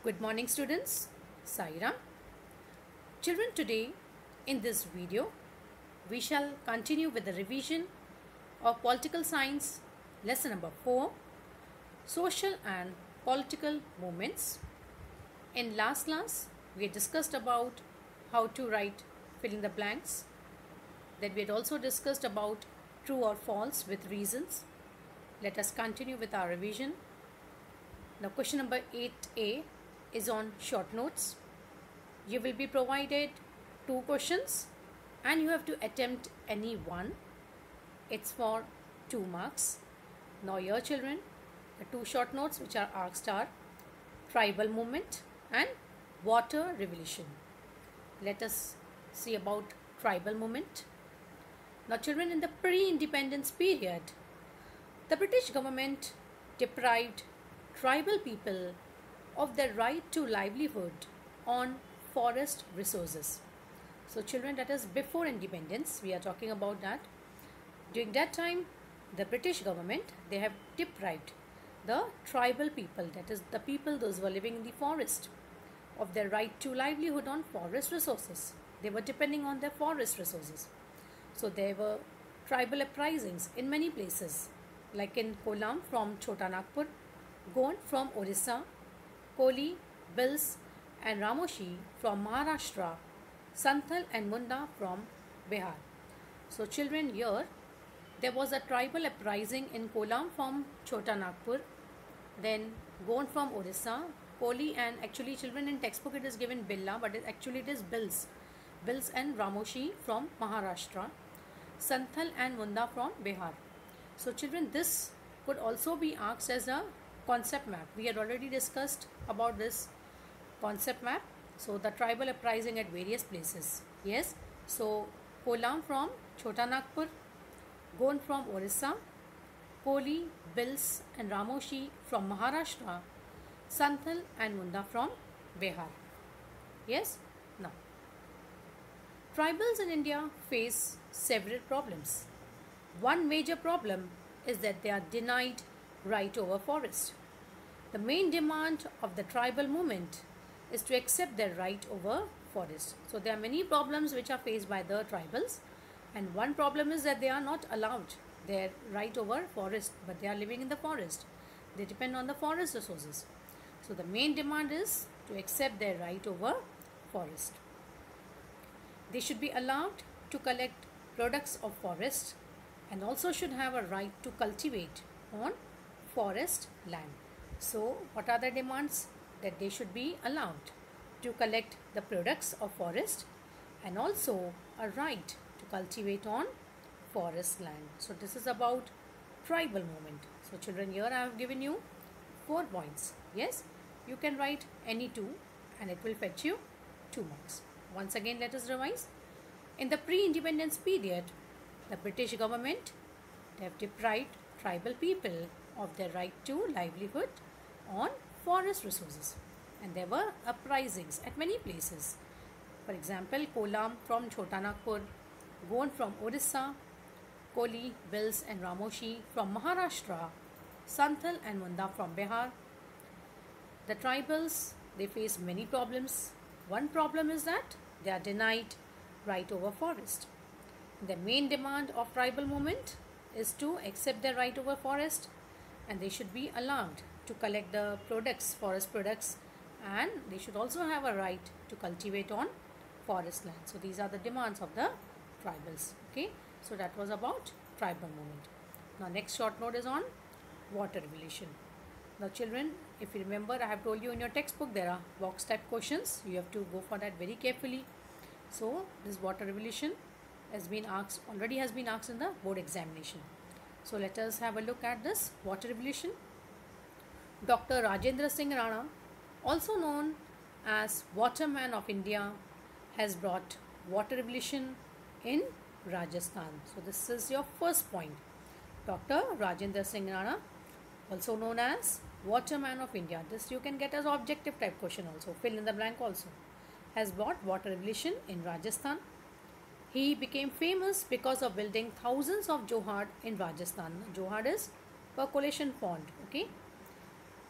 Good morning students, Saira. Children, today in this video we shall continue with the revision of political science lesson number 4, social and political movements. In last class we had discussed about how to write fill in the blanks. Then we had also discussed about true or false with reasons. Let us continue with our revision. Now question number 8a is on short notes. You will be provided 2 questions and you have to attempt any one. It's for 2 marks. Now your children, the 2 short notes which are asked are tribal movement and water revolution. Let us see about tribal movement. Now children, in the pre-independence period, the British government deprived tribal people of their right to livelihood on forest resources. So children, that is before independence, we are talking about that. During that time, the British government, they have deprived the tribal people, that is the people those who are living in the forest, of their right to livelihood on forest resources. They were depending on their forest resources. So there were tribal uprisings in many places, like in Kolam from Chota Nagpur, Gond from Orissa, Koli, Bils and Ramoshi from Maharashtra, Santhal and Munda from Bihar. So children, here there was a tribal uprising in Kolam from Chota Nagpur, then Gond from Orissa, Koli, and actually children, in textbook it is given Billa, but it is Bils and Ramoshi from Maharashtra, Santhal and Munda from Bihar. So children, this could also be asked as a concept map. We had already discussed about this concept map. So the tribal uprising at various places. Yes. So Kolam from Chota Nagpur, Gond from Orissa, Koli, Bils and Ramoshi from Maharashtra, Santhal and Munda from Bihar. Yes. Now, tribals in India face several problems. One major problem is that they are denied right over forest. The main demand of the tribal movement is to accept their right over forest. So there are many problems which are faced by the tribals, and one problem is that they are not allowed their right over forest, but they are living in the forest. They depend on the forest resources. So the main demand is to accept their right over forest. They should be allowed to collect products of forest and also should have a right to cultivate on forest land. So what are the demands? That they should be allowed to collect the products of forest and also a right to cultivate on forest land. So this is about tribal movement. So children, here I have given you 4 points. Yes, you can write any 2 and it will fetch you 2 marks. Once again, let us revise. In the pre-independence period, the British government, they have deprived tribal people of their right to livelihood on forest resources, and there were uprisings at many places. For example, Kolam from Chota Nagpur, Gond from Orissa, Koli, Bils and Ramoshi from Maharashtra, Santhal and Munda from Bihar. The tribals, they face many problems. One problem is that they are denied right over forest. The main demand of tribal movement is to accept their right over forest, and they should be allowed to collect the products, forest products, and they should also have a right to cultivate on forest land. So these are the demands of the tribals. Okay, so that was about tribal movement. Now next short note is on water revolution. Now children, if you remember, I have told you in your textbook there are box type questions. You have to go for that very carefully. So this water revolution has been asked, already has been asked in the board examination. So let us have a look at this water revolution. Dr. Rajendra Singh Rana, also known as Waterman of India, has brought water revolution in Rajasthan. So this is your first point. Dr. Rajendra Singh Rana, also known as Waterman of India. This you can get as objective type question also, fill in the blank also. Has brought water revolution in Rajasthan. He became famous because of building thousands of johad in Rajasthan. Johad is percolation pond. Okay.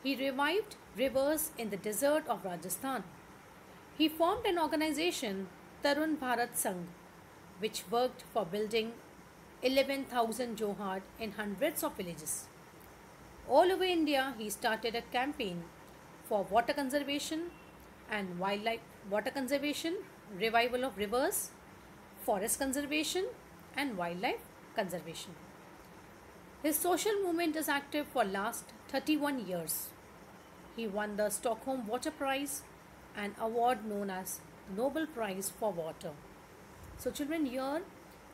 He revived rivers in the desert of Rajasthan. He formed an organization, Tarun Bharat Sangh, which worked for building 11,000 johad in hundreds of villages. All over India, he started a campaign for water conservation and wildlife water conservation, revival of rivers, forest conservation, and wildlife conservation. His social movement is active for last 31 years. He won the Stockholm Water Prize, an award known as Nobel Prize for Water. So children, here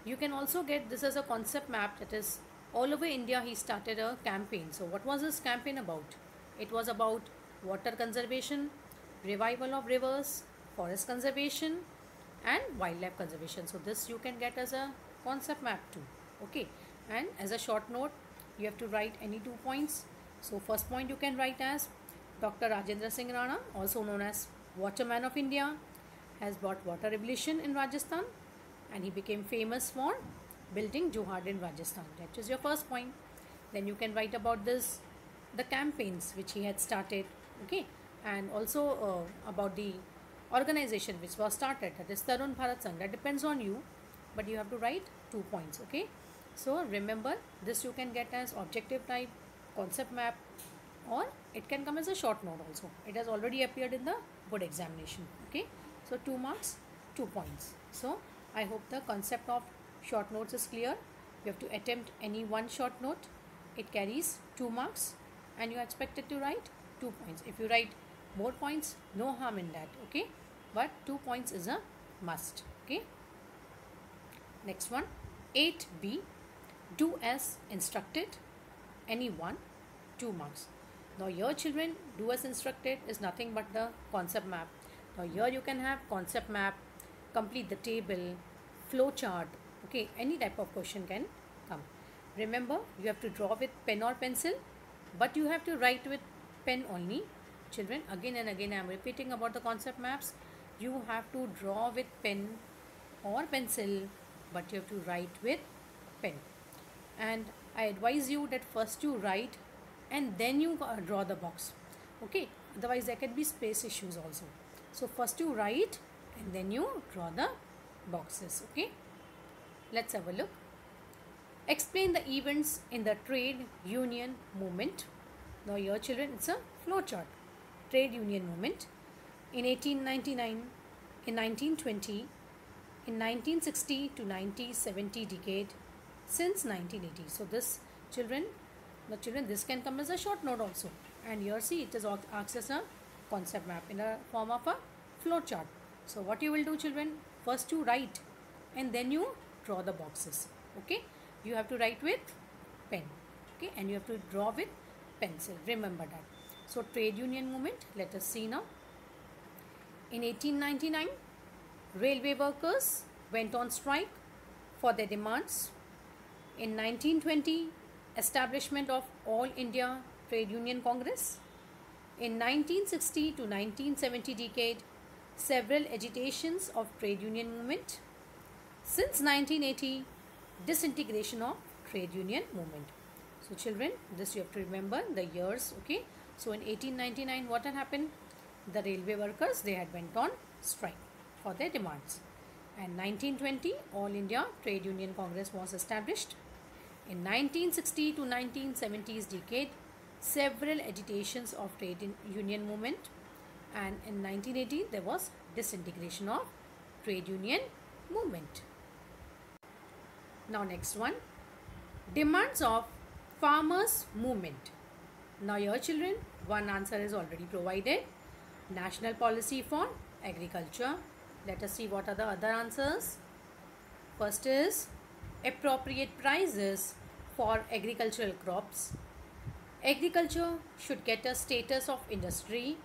you can also get this as a concept map, that is all over India he started a campaign. So what was this campaign about? It was about water conservation, revival of rivers, forest conservation, and wildlife conservation. So this you can get as a concept map too. Okay, and as a short note, you have to write any 2 points. So first point you can write as Dr. Rajendra Singh Rana, also known as Waterman of India, has brought water revolution in Rajasthan, and he became famous for building johad in Rajasthan. That is your first point. Then you can write about this, the campaigns which he had started, okay, and also about the organization which was started, that is Tarun Bharat Sangh. That depends on you, but you have to write 2 points, okay. So remember, this you can get as objective type, concept map, or it can come as a short note also. It has already appeared in the board examination, okay. So 2 marks, 2 points. So I hope the concept of short notes is clear. You have to attempt any one short note. It carries 2 marks and you are expected to write 2 points. If you write more points, no harm in that, okay, but 2 points is a must, okay. Next one, 8B, do as instructed, any one, 2 marks. Now here children, do as instructed is nothing but the concept map. Now here you can have concept map, complete the table, flow chart, okay, any type of question can come. Remember, you have to draw with pen or pencil, but you have to write with pen only. Children, again and again I am repeating about the concept maps. You have to draw with pen or pencil, but you have to write with pen. And I advise you that first you write and then you draw the box, okay, otherwise there can be space issues also. So first you write and then you draw the boxes, okay. Let's have a look. Explain the events in the trade union movement. Now here children, it's a flow chart. Trade union movement in 1899, in 1920, in 1960 to 1970 decade, since 1980. So this children, the children, this can come as a short note also, and here see it is asked as a concept map in a form of a flow chart. So what you will do children, first you write and then you draw the boxes, okay. You have to write with pen, okay, and you have to draw with pencil, remember that. So trade union movement, let us see now. In 1899, railway workers went on strike for their demands. In 1920, establishment of All India Trade Union Congress. In 1960 to 1970 decade, several agitations of trade union movement. Since 1980, disintegration of trade union movement. So children, this you have to remember the years, okay. So in 1899, what had happened? The railway workers, they had went on strike for their demands. And 1920, All India Trade Union Congress was established. In 1960 to 1970s decade, several agitations of trade union movement, and in 1980 there was disintegration of trade union movement. Now next one, demands of farmers movement. Now here children, one answer is already provided, national policy for agriculture. Let us see what are the other answers. First is appropriate prices for agricultural crops. Agriculture should get a status of industry.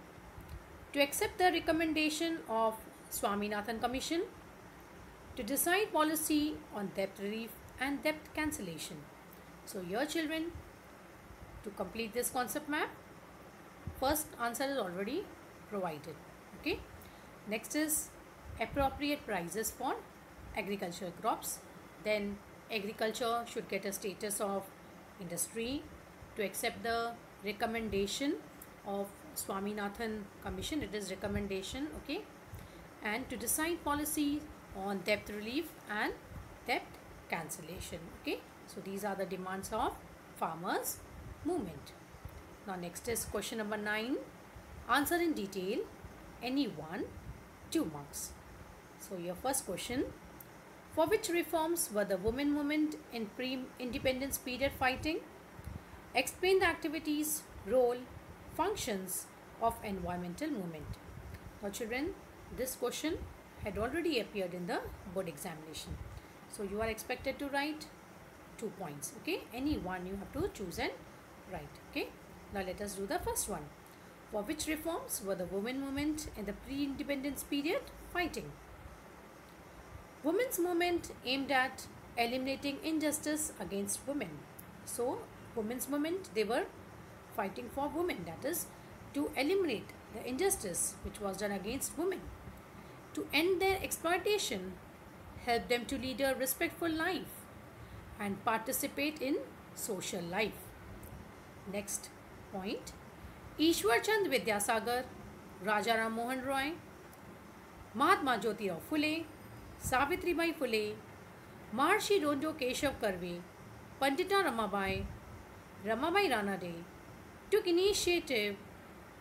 To accept the recommendation of Swaminathan Commission. To decide policy on debt relief and debt cancellation. So here children, to complete this concept map, first answer is already provided, okay. Next is appropriate prices for agricultural crops. Then agriculture should get a status of industry. To accept the recommendation of Swaminathan Commission. It is recommendation, okay, and to decide policy on debt relief and debt cancellation, okay. So these are the demands of farmers movement. Now next is question number 9. Answer in detail any one, 2 marks. So your first question: for which reforms were the women movement in pre-independence period fighting? Explain the activities, role, functions of environmental movement. Now children, this question had already appeared in the board examination. So you are expected to write 2 points, okay. Any one you have to choose and write, okay. Now let us do the first one. For which reforms were the women movement in the pre-independence period fighting? Women's movement aimed at eliminating injustice against women. So women's movement, they were fighting for women, that is to eliminate the injustice which was done against women, to end their exploitation, help them to lead a respectful life and participate in social life. Next point: Ishwar Chand Vidyasagar, Raja Ram Mohan Roy, Mahatma Jyotirao Phule, Savitribai Phule, Maharshi Ronjo Keshav Karve, Pandita Ramabai Ranade took initiative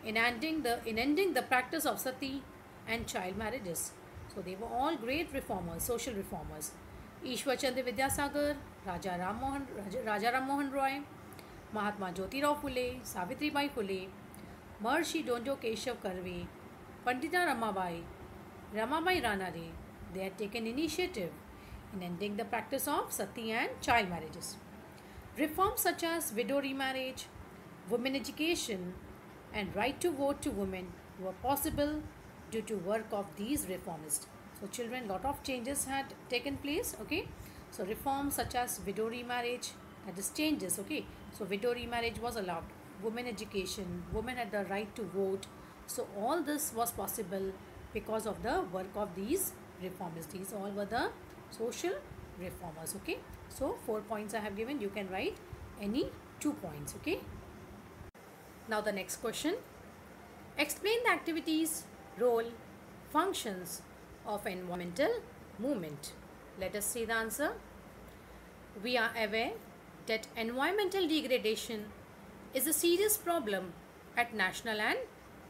in ending the practice of sati and child marriages. So they were all great reformers, social reformers. Ishwar Chandra Vidyasagar, Raja Ram Mohan Roy, Mahatma Jyotirao Phule, Savitribai Phule, Maharshi Ronjo Keshav Karve, Pandita Ramabai Ranade, they had taken initiative in ending the practice of sati and child marriages. Reforms such as widow remarriage, women education and right to vote to women were possible due to work of these reformists. So children, lot of changes had taken place, okay. So reforms such as widow remarriage, that is changes, okay. So widow remarriage was allowed, women education, women had the right to vote. So all this was possible because of the work of these reformists. These all were the social reformers, okay. So 4 points I have given, you can write any 2 points, okay. Now the next question: explain the activities, role, functions of environmental movement. Let us see the answer. We are aware that environmental degradation is a serious problem at national and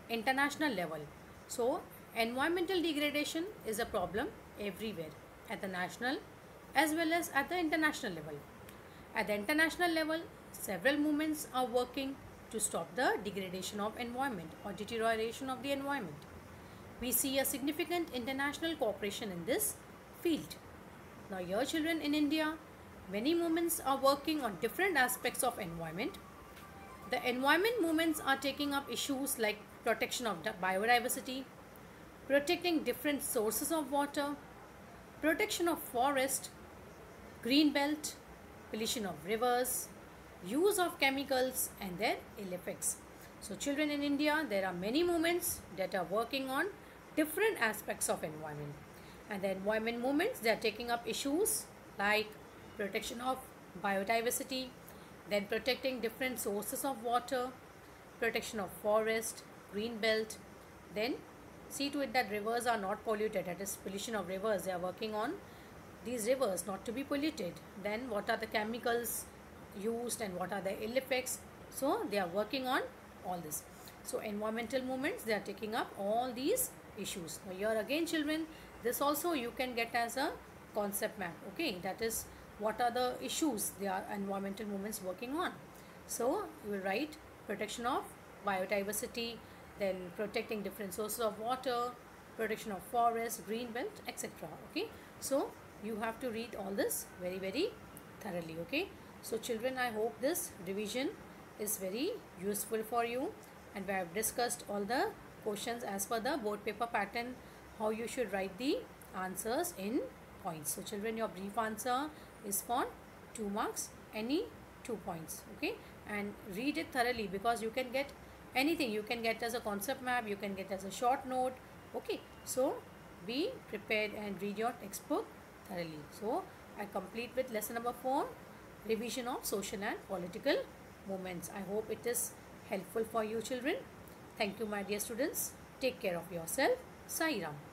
international level. So environmental degradation is a problem everywhere, at the national as well as at the international level. At the international level, several movements are working to stop the degradation of environment or deterioration of the environment. We see a significant international cooperation in this field. Now here children, in India, many movements are working on different aspects of environment. The environment movements are taking up issues like protection of biodiversity, protecting different sources of water, protection of forest, green belt, pollution of rivers, use of chemicals and their ill effects. So children, in India, there are many movements that are working on different aspects of environment. And the environment movements, they are taking up issues like protection of biodiversity, then protecting different sources of water, protection of forest, green belt, then see to it that rivers are not polluted, that is pollution of rivers. They are working on these rivers not to be polluted. Then what are the chemicals used and what are the ill effects? So they are working on all this. So environmental movements, they are taking up all these issues. Now here again children, this also you can get as a concept map, okay. That is, what are the issues they are environmental movements working on. So you will write protection of biodiversity, then protecting different sources of water, protection of forest, green belt, etc. Okay. So you have to read all this very, very thoroughly, okay. So children, I hope this revision is very useful for you, and we have discussed all the questions as per the board paper pattern, how you should write the answers in points. So children, your brief answer is for 2 marks, any 2 points, okay. And read it thoroughly, because you can get anything, you can get as a concept map, you can get as a short note, okay. So be prepared and read your textbook thoroughly. So I complete with lesson number 4, revision of social and political movements. I hope it is helpful for you children. Thank you, my dear students. Take care of yourself. Sai Ram.